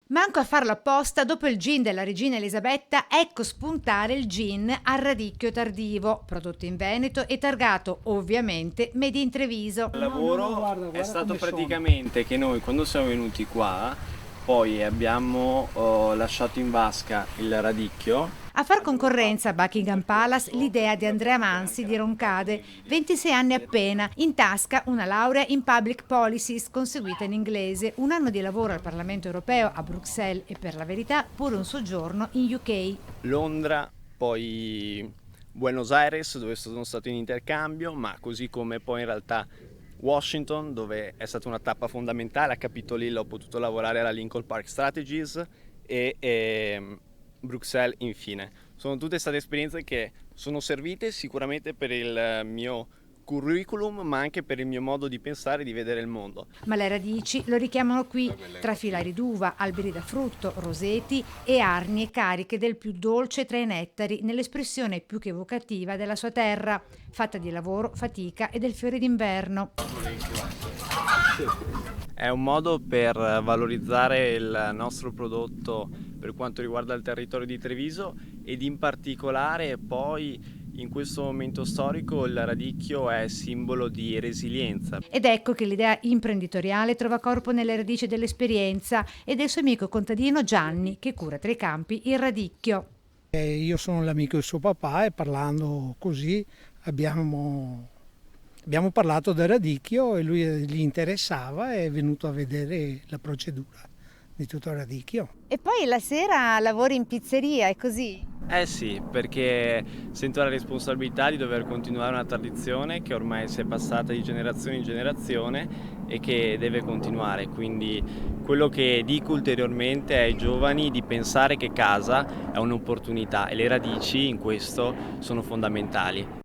Manco a farlo apposta, dopo il gin della regina Elisabetta, ecco spuntare il gin al radicchio tardivo, prodotto in Veneto e targato ovviamente Made in Treviso. Il lavoro è stato praticamente che noi quando siamo venuti qua poi abbiamo lasciato in vasca il radicchio. A far concorrenza a Buckingham Palace l'idea di Andrea Mansi di Roncade, 26 anni appena, in tasca una laurea in Public Policies conseguita in inglese, un anno di lavoro al Parlamento Europeo a Bruxelles e per la verità pure un soggiorno in UK. Londra, poi Buenos Aires dove sono stato in intercambio, ma così come poi in realtà Washington dove è stata una tappa fondamentale, a Capitol Hill ho potuto lavorare alla Lincoln Park Strategies e Bruxelles infine. Sono tutte state esperienze che sono servite sicuramente per il mio curriculum ma anche per il mio modo di pensare e di vedere il mondo. Ma le radici lo richiamano qui, tra filari d'uva, alberi da frutto, roseti e arnie cariche del più dolce tra i nettari, nell'espressione più che evocativa della sua terra, fatta di lavoro, fatica e del fiore d'inverno. È un modo per valorizzare il nostro prodotto per quanto riguarda il territorio di Treviso ed in particolare poi in questo momento storico il radicchio è simbolo di resilienza. Ed ecco che l'idea imprenditoriale trova corpo nelle radici dell'esperienza e del suo amico contadino Gianni, che cura tra i campi il radicchio. Io sono l'amico di suo papà e parlando così abbiamo parlato del radicchio e lui gli interessava e è venuto a vedere la procedura di tutto il radicchio. E poi la sera lavori in pizzeria, è così? Eh sì, perché sento la responsabilità di dover continuare una tradizione che ormai si è passata di generazione in generazione e che deve continuare, quindi quello che dico ulteriormente ai giovani di pensare che casa è un'opportunità e le radici in questo sono fondamentali.